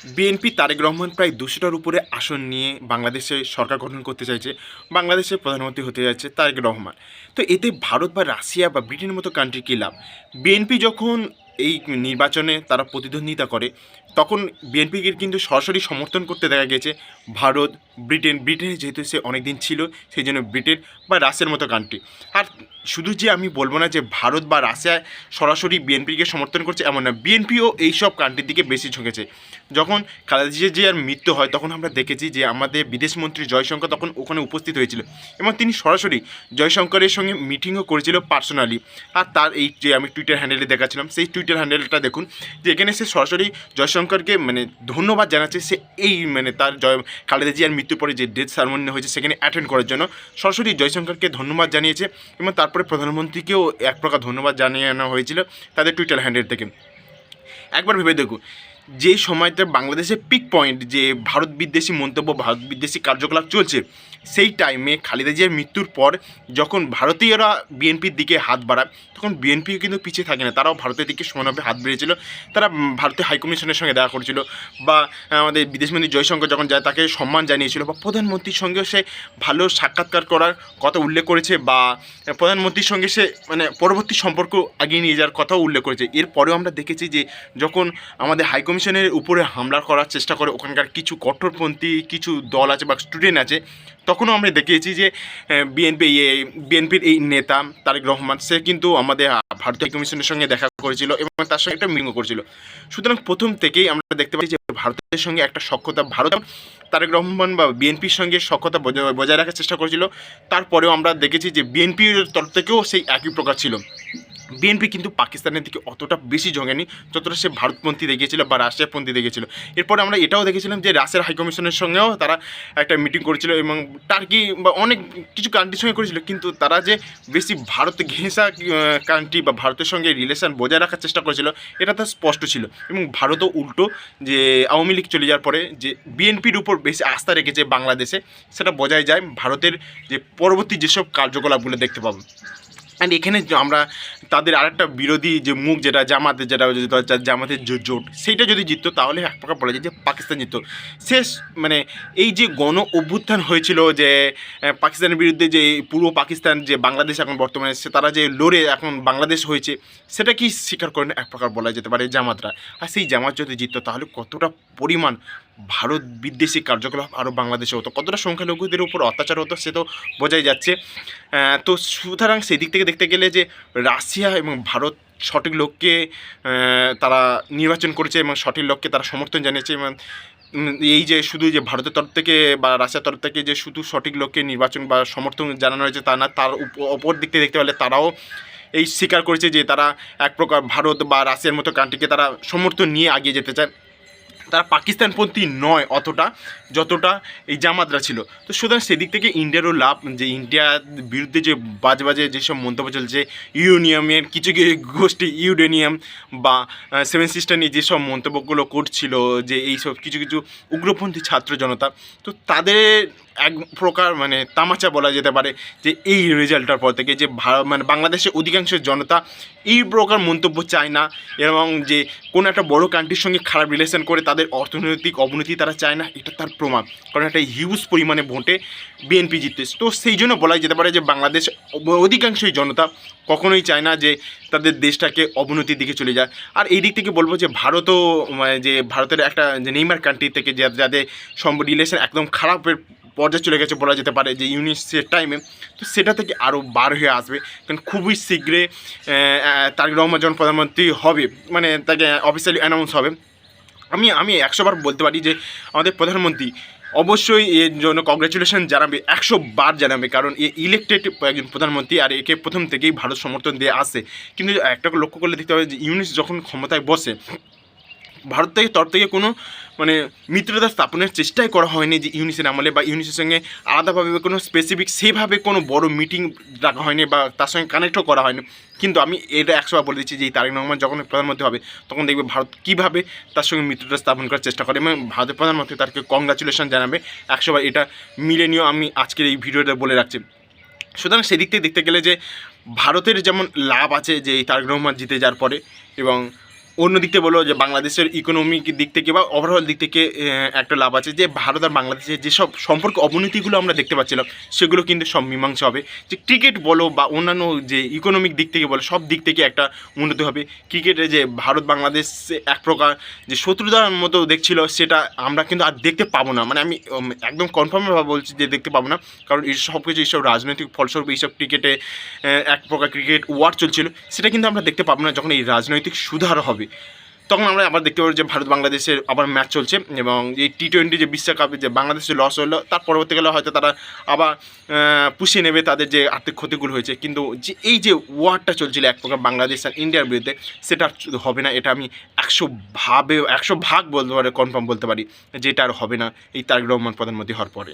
BNP Tarique Rahman প্রায় ২০০টার উপরে আসন নিয়ে বাংলাদেশে সরকার গঠন করতে চাইছে। বাংলাদেশের প্রধানমন্ত্রী হতে যাচ্ছে তারেক রহমান। তো এতে ভারত বা রাশিয়া বা ব্রিটেনের মতো কান্ট্রি কী লাভ? বিএনপি যখন এই নির্বাচনে তারা প্রতিদ্বন্দ্বিতা করে, তখন বিএনপিকে কিন্তু সরাসরি সমর্থন করতে দেখা গেছে ভারত, ব্রিটেনে যেহেতু সে অনেকদিন ছিল, সেই জন্য ব্রিটেন বা রাশিয়ার মতো কান্ট্রি। আর শুধু যে আমি বলবো না যে ভারত বা রাশিয়া সরাসরি বিএনপিকে সমর্থন করছে এমন না, বিএনপিও এইসব কান্ট্রির দিকে বেশি ঝুঁকেছে। যখন খালেদা জিয়ার মৃত্যু হয় তখন আমরা দেখেছি যে আমাদের বিদেশমন্ত্রী জয়শঙ্কর তখন ওখানে উপস্থিত হয়েছিল এবং তিনি সরাসরি জয়শঙ্করের সঙ্গে মিটিংও করেছিল পার্সোনালি। আর তার এই যে আমি টুইটার হ্যান্ডেলে দেখাচ্ছিলাম, সেই টুইটার হ্যান্ডেলটা দেখুন যে এখানে সে সরাসরি জয়শঙ্করকে ধন্যবাদ জানাচ্ছে। সে এই তার খালেদা জিয়ার মৃত্যুর পরে যে ডেথ সেরেমনি হয়েছে সেখানে অ্যাটেন্ড করার জন্য সরাসরি জয়শঙ্করকে ধন্যবাদ জানিয়েছে এবং তারপরে প্রধানমন্ত্রীকেও এক প্রকার ধন্যবাদ জানানো হয়েছিল তাদের টুইটার হ্যান্ডেল থেকে। একবার ভেবে দেখুন, যে সময়তে বাংলাদেশের পিক পয়েন্ট যে ভারত বিদ্বেষী মন্তব্য, ভারত বিদ্বেষী কার্যকলাপ চলছে, সেই টাইমে খালেদা জিয়ার মৃত্যুর পর যখন ভারতীয়রা বিএনপির দিকে হাত বাড়ায়, তখন বিএনপিও কিন্তু পিছিয়ে থাকে না, তারাও ভারতের দিকে সমানভাবে হাত বেড়েছিল। তারা ভারতীয় হাইকমিশনের সঙ্গে দেখা করেছিল, বা আমাদের বিদেশমন্ত্রী জয়শঙ্কর যখন যায় তাকে সম্মান জানিয়েছিল, বা প্রধানমন্ত্রীর সঙ্গেও সে ভালো সাক্ষাৎকার করার কথা উল্লেখ করেছে, বা প্রধানমন্ত্রীর সঙ্গে সে পরবর্তী সম্পর্ক এগিয়ে নিয়ে যাওয়ার কথাও উল্লেখ করেছে। এরপরেও আমরা দেখেছি যে যখন আমাদের হাইকমিশনের উপরে হামলা করার চেষ্টা করে ওখানকার কিছু কঠোরপন্থী কিছু দল আছে বা স্টুডেন্ট আছে, তখনও আমরা দেখেছি যে বিএনপির এই নেতা তারেক রহমান সে কিন্তু আমাদের ভারতীয় হাইকমিশনের সঙ্গে দেখা করেছিল এবং তার সঙ্গে একটা মিটিংও করেছিল। সুতরাং প্রথম থেকেই আমরা দেখতে পাচ্ছি যে ভারতের সঙ্গে একটা সখ্যতা, ভারত তারেক রহমান বা বিএনপির সঙ্গে সখ্যতা বজায় রাখার চেষ্টা করেছিল। তারপরেও আমরা দেখেছি যে বিএনপির তরফ থেকেও সেই একই প্রকার ছিল। বিএনপি কিন্তু পাকিস্তানের দিকে অতটা বেশি জঙ্গেনি যতটা সে ভারতপন্থী দেখিয়েছিল বা রাশিয়াপন্থী দেখিয়েছিল। এরপরে আমরা এটাও দেখেছিলাম যে রাশিয়ার হাইকমিশনের সঙ্গেও তারা একটা মিটিং করেছিল এবং টার্কি বা অনেক কিছু কান্ট্রির সঙ্গে করেছিল, কিন্তু তারা যে বেশি ভারত ঘেঁষা কান্ট্রি বা ভারতের সঙ্গে রিলেশন বজায় রাখার চেষ্টা করেছিল এটা তো স্পষ্ট ছিল। এবং ভারতও উল্টো, যে আওয়ামী লীগ চলে যাওয়ার পরে যে বিএনপির উপর বেশি আস্থা রেখেছে বাংলাদেশে, সেটা বজায় যায় ভারতের যে পরবর্তী যেসব কার্যকলাপগুলো দেখতে পাবো। অ্যান্ড এখানে আমরা তাদের আরেকটা বিরোধী যে মুখ যেটা জামাতের, জামাতের জোট, সেইটা যদি জিততো তাহলে এক প্রকার বলা যায় যে পাকিস্তান জিততো। শেষ এই যে গণ অভ্যুত্থান হয়েছিল যে পাকিস্তানের বিরুদ্ধে, যে পূর্ব পাকিস্তান যে বাংলাদেশ এখন বর্তমানে সে তারা যে লড়ে এখন বাংলাদেশ হয়েছে, সেটা কি স্বীকার করেন এক প্রকার বলা যেতে পারে জামাতরা। আর সেই জামাত যদি জিততো তাহলে কতটা পরিমাণ ভারত বিদ্বেষী কার্যকলাপ আরও বাংলাদেশে হতো, কতটা সংখ্যালঘুদের উপর অত্যাচার হতো সে তো বোঝাই যাচ্ছে। তো সুতরাং সেই দিক থেকে দেখতে গেলে যে রাশিয়া এবং ভারত সঠিক লোককে তারা নির্বাচন করেছে এবং সঠিক লোককে তারা সমর্থন জানিয়েছে। এবং এই যে শুধু যে ভারতের তরফ থেকে বা রাশিয়ার তরফ থেকে যে শুধু সঠিক লোককে নির্বাচন বা সমর্থন জানানো হয়েছে তা না, তার অপর দিক থেকে দেখতে পারলে তারাও এই স্বীকার করেছে যে তারা এক প্রকার ভারত বা রাশিয়ার মতো কান্ট্রিকে তারা সমর্থন নিয়ে এগিয়ে যেতে চায়। তারা পাকিস্তানপন্থী নয় অতটা যতটা এই জামাতরা ছিল। তো সুতরাং সেদিক থেকে ইন্ডিয়ারও লাভ, যে ইন্ডিয়ার বিরুদ্ধে যে বাজে বাজে যেসব মন্তব্য চলছে, ইউনিয়মের কিছু কিছু গোষ্ঠী ইউরেনিয়াম বা সেভেন সিস্টার নিয়ে যেসব মন্তব্যগুলো করছিল, যে এইসব কিছু কিছু উগ্রপন্থী ছাত্র জনতা, তো তাদের এক প্রকার তামাচা বলা যেতে পারে যে এই রেজাল্টটার পর থেকে যে বাংলাদেশের অধিকাংশ জনতা এই প্রকার মন্তব্য চায় না, এবং যে কোনো একটা বড় কান্ট্রির সঙ্গে খারাপ রিলেশন করে তাদের অর্থনৈতিক অবনতি তারা চায় না, এটা তার প্রমাণ। কারণ একটা হিউজ পরিমাণে ভোটে বিএনপি জিততে, তো সেই জন্য বলাই যেতে পারে যে বাংলাদেশ অধিকাংশই জনতা কখনোই চায় না যে তাদের দেশটাকে অবনতির দিকে চলে যায়। আর এই দিক থেকে বলবো যে ভারতও যে ভারতের একটা যে নেইমার কান্ট্রি থেকে যাদের রিলেশন একদম খারাপের পর্যায়ে চলে গেছে বলা যেতে পারে যে ইউনিসের টাইমে, তো সেটা থেকে আরও বার হয়ে আসবে। কারণ খুবই শীঘ্রই তারেক রহমান যখন প্রধানমন্ত্রী হবে, তাকে অফিসিয়ালি অ্যানাউন্স হবে, আমি 100বার বলতে পারি যে আমাদের প্রধানমন্ত্রী অবশ্যই এর জন্য কংগ্রেচুলেশন জানাবে, 100বার জানাবে, কারণ এ ইলেকটেড একজন প্রধানমন্ত্রী আর একে প্রথম থেকেই ভারত সমর্থন দিয়ে আসে। কিন্তু একটা লক্ষ্য করলে দেখতে হবে যে ইউনিস যখন ক্ষমতায় বসে, ভারত থেকে তরফ থেকে কোনো মিত্রতা স্থাপনের চেষ্টাই করা হয়নি যে ইউনিসের আমলে, বা ইউনিসের সঙ্গে আলাদাভাবে কোনো স্পেসিফিক সেভাবে কোনো বড় মিটিং রাখা হয়নি বা তার সঙ্গে কানেক্টও করা হয়নি। কিন্তু আমি এটা 100বার বলে দিচ্ছি যে এই তারেক রহমান যখন প্রধানমন্ত্রী হবে তখন দেখবে ভারত কীভাবে তার সঙ্গে মিত্রতা স্থাপন করার চেষ্টা করে এবং ভারতের প্রধানমন্ত্রী তাকে কংগ্রাচুলেশন জানাবে 100বার। এটা মিলে নিয়েও আমি আজকের এই ভিডিওটা বলে রাখছি। সুতরাং সেদিক থেকে দেখতে গেলে যে ভারতের যেমন লাভ আছে যে এই তারেক রহমান জিতে যাওয়ার পরে, এবং অন্য দিক থেকে বলো যে বাংলাদেশের ইকোনমিক দিক থেকে বা ওভারঅল দিক থেকে একটা লাভ আছে যে ভারত আর বাংলাদেশের যেসব সম্পর্ক অবনতিগুলো আমরা দেখতে পাচ্ছিলাম সেগুলো কিন্তু সব মীমাংসা হবে। যে ক্রিকেট বলো বা অন্যান্য যে ইকোনমিক দিক থেকে বলো সব দিক থেকে একটা উন্নতি হবে। ক্রিকেটে যে ভারত বাংলাদেশ এক প্রকার যে শত্রুতার মতো দেখছিল সেটা আমরা কিন্তু আর দেখতে পাবো না, মানে আমি একদম কনফার্মভাবে বলছি যে দেখতে পাবো না, কারণ এই সব কিছু এইসব রাজনৈতিক ফলস্বরূপ এইসব ক্রিকেটে এক প্রকার ক্রিকেট ওয়ার চলছিল সেটা কিন্তু আমরা দেখতে পাবো না। যখন এই রাজনৈতিক সুধার হবে তখন আমরা আবার দেখতে পাবো যে ভারত বাংলাদেশের আবার ম্যাচ চলছে এবং এই টি-20 যে বিশ্বকাপে যে বাংলাদেশের লস হলো তার পরবর্তীকালে হয়তো তারা আবার পুষিয়ে নেবে তাদের যে আর্থিক ক্ষতিগুলো হয়েছে। কিন্তু যে এই যে ওয়ারটা চলছিল এক প্রকার বাংলাদেশ আর ইন্ডিয়ার বিরুদ্ধে সেটা আর হবে না, এটা আমি 100 ভাগ বলতে পারি, কনফার্ম বলতে পারি যে এটা আর হবে না এই তারেক রহমান প্রধানমন্ত্রী হওয়ার পরে।